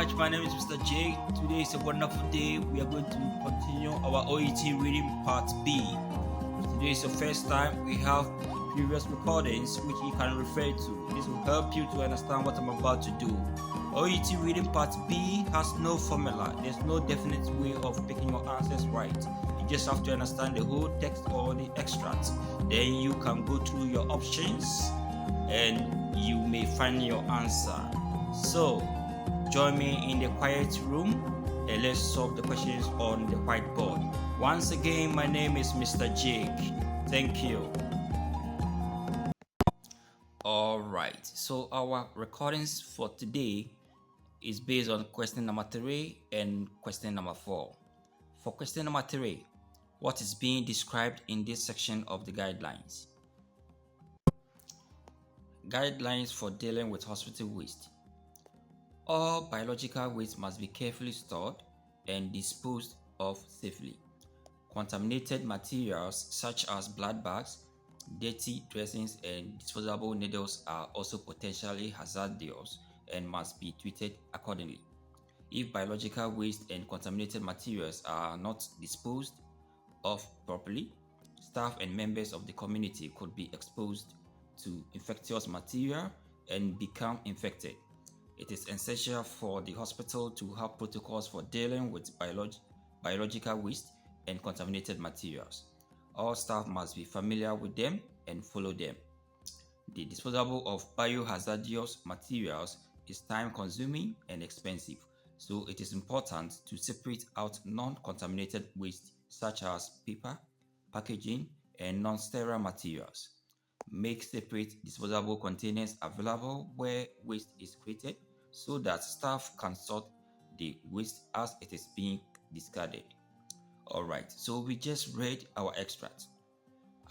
much. My name is Mr. J. Today is a wonderful day. We are going to continue our OET Reading Part B. If today is your first time, we have previous recordings which you can refer to. This will help you to understand what I'm about to do. OET Reading Part B has no formula. There's no definite way of picking your answers right. You just have to understand the whole text or the extract. Then you can go through your options and you may find your answer. So join me in the quiet room and let's solve the questions on the whiteboard. Once again, my name is Mr. Jake. Thank you. Alright, so our recordings for today is based on question number 3 and question number 4. For question number 3, what is being described in this section of the guidelines? Guidelines for dealing with hospital waste. All biological waste must be carefully stored and disposed of safely. Contaminated materials such as blood bags, dirty dressings, and disposable needles are also potentially hazardous and must be treated accordingly. If biological waste and contaminated materials are not disposed of properly, staff and members of the community could be exposed to infectious material and become infected. It is essential for the hospital to have protocols for dealing with biological waste and contaminated materials. All staff must be familiar with them and follow them. The disposal of biohazardous materials is time-consuming and expensive, so it is important to separate out non-contaminated waste such as paper, packaging, and non-sterile materials. Make separate disposable containers available where waste is created so that staff can sort the waste as it is being discarded. Alright, so we just read our extract.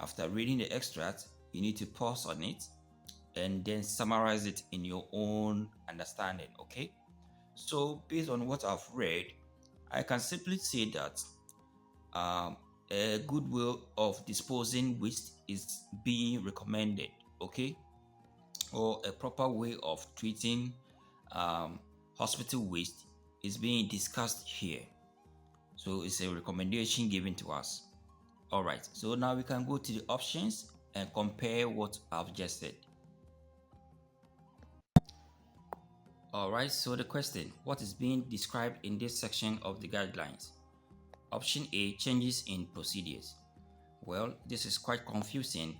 After reading the extract, you need to pause on it and then summarize it in your own understanding, okay? So based on what I've read, I can simply say that a good way of disposing waste is being recommended, okay? Or a proper way of treating hospital waste is being discussed here. So it's a recommendation given to us. Alright, so now we can go to the options and compare what I've just said. Alright, so the question, what is being described in this section of the guidelines? Option A, changes in procedures. Well, this is quite confusing.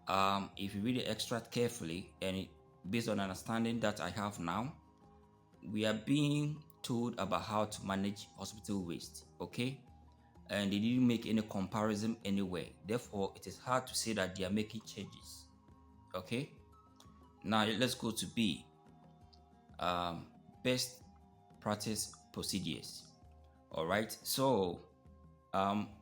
If you read the extract carefully and based on understanding that I have now, we are being told about how to manage hospital waste, okay? And they didn't make any comparison anywhere. Therefore, it is hard to say that they are making changes, okay? Now, let's go to B. Best practice procedures. All right, so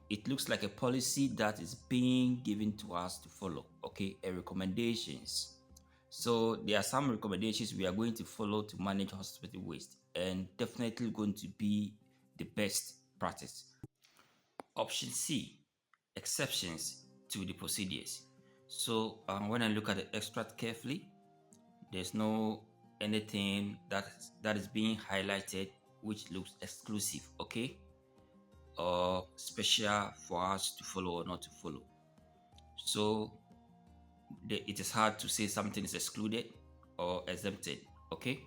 it looks like a policy that is being given to us to follow, okay? A recommendations. So there are some recommendations we are going to follow to manage hospital waste, and definitely going to be the best practice. Option C, exceptions to the procedures. So when I look at the extract carefully, there's no anything that is being highlighted which looks exclusive, okay, or special for us to follow or not to follow. So it is hard to say something is excluded or exempted, okay?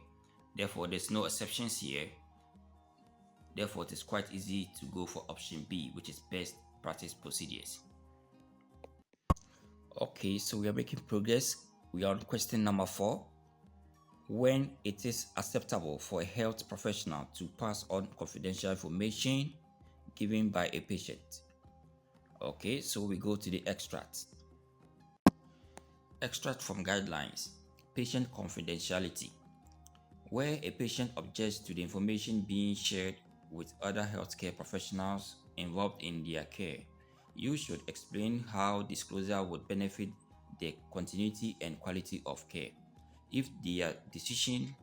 Therefore, there's no exceptions here. Therefore, it is quite easy to go for option B, which is best practice procedures. Okay, so we are making progress. We are on question number 4. When it is acceptable for a health professional to pass on confidential information given by a patient. Okay, so we go to the extract. Extract from guidelines. Patient confidentiality. Where a patient objects to the information being shared with other healthcare professionals involved in their care, you should explain how disclosure would benefit the continuity and quality of care. If their decision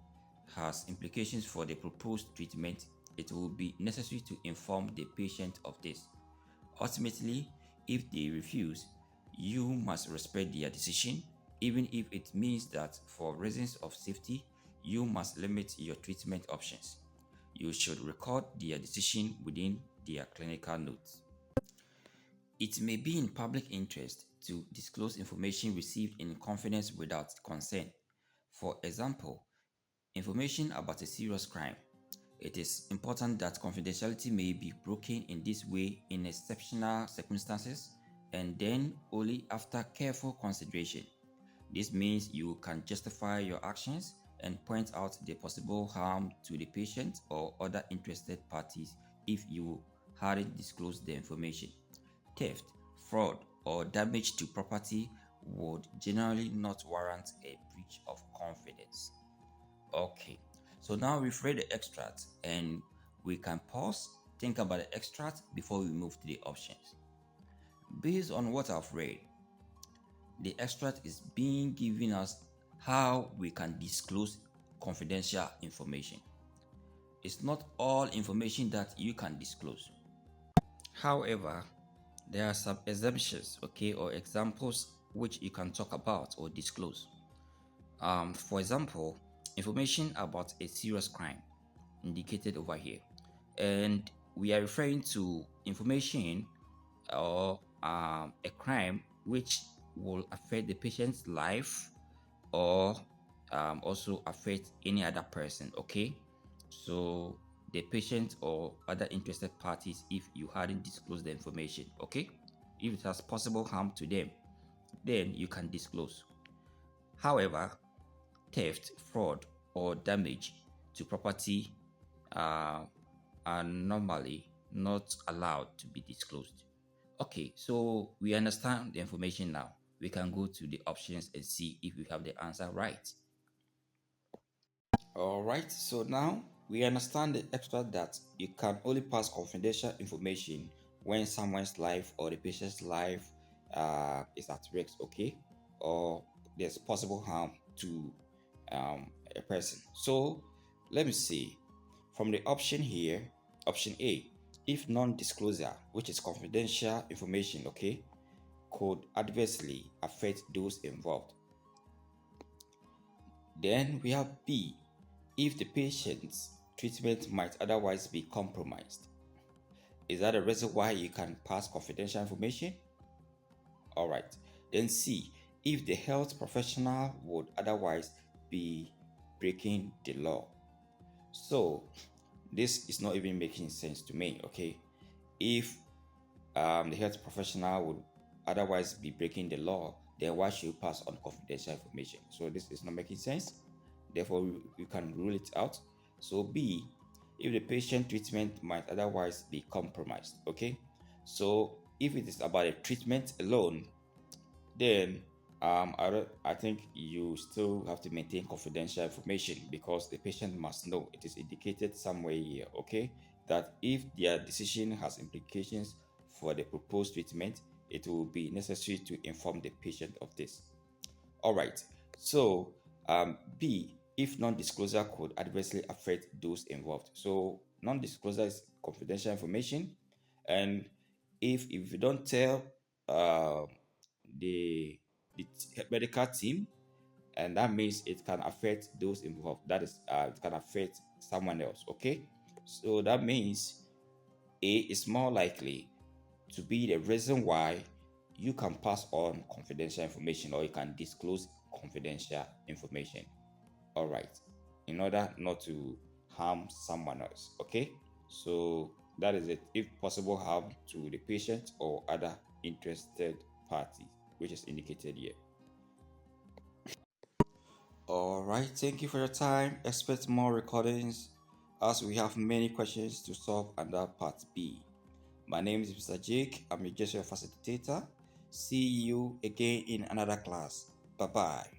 has implications for the proposed treatment, it will be necessary to inform the patient of this. Ultimately, if they refuse, you must respect their decision, even if it means that for reasons of safety, you must limit your treatment options. You should record their decision within their clinical notes. It may be in public interest to disclose information received in confidence without consent. For example, information about a serious crime. It is important that confidentiality may be broken in this way in exceptional circumstances and then only after careful consideration. This means you can justify your actions and point out the possible harm to the patient or other interested parties if you hadn't disclosed the information. Theft, fraud, or damage to property would generally not warrant a breach of confidence. Okay, so now we've read the extract and we can pause, think about the extract before we move to the options. Based on what I've read, the extract is being given us how we can disclose confidential information. It's not all information that you can disclose. However, there are some exemptions, okay, or examples which you can talk about or disclose. For example, information about a serious crime indicated over here, and we are referring to information or a crime which will affect the patient's life or also affect any other person. Okay, so the patient or other interested parties if you hadn't disclosed the information. Okay, if it has possible harm to them, then you can disclose. However, theft, fraud, or damage to property are normally not allowed to be disclosed. Okay, so we understand the information now. We can go to the options and see if we have the answer right. All right, so now we understand the extract that you can only pass confidential information when someone's life or the patient's life is at risk, okay, or there's possible harm to a person. So let me see from the option here, option A, if non-disclosure, which is confidential information, okay, could adversely affect those involved. Then we have B, if the patient's treatment might otherwise be compromised. Is that a reason why you can pass confidential information? All right. Then C, if the health professional would otherwise be breaking the law. So this is not even making sense to me, okay? If the health professional would otherwise be breaking the law, then why should you pass on confidential information? So this is not making sense. Therefore, you can rule it out. So B, if the patient treatment might otherwise be compromised, okay? So if it is about a treatment alone, then I think you still have to maintain confidential information because the patient must know. It is indicated somewhere here, okay, that if their decision has implications for the proposed treatment, it will be necessary to inform the patient of this. All right, so B, if non-disclosure could adversely affect those involved. So non-disclosure is confidential information, and if you don't tell uh, the medical team, and that means it can affect those involved. That is, it can affect someone else. Okay, so that means A is more likely to be the reason why you can pass on confidential information or you can disclose confidential information. All right, in order not to harm someone else. Okay, so that is it. If possible, harm to the patient or other interested parties, which is indicated here. All right, thank you for your time. Expect more recordings as we have many questions to solve under part B. My name is Mr. Jake. I'm your gesture facilitator. See you again in another class. Bye bye.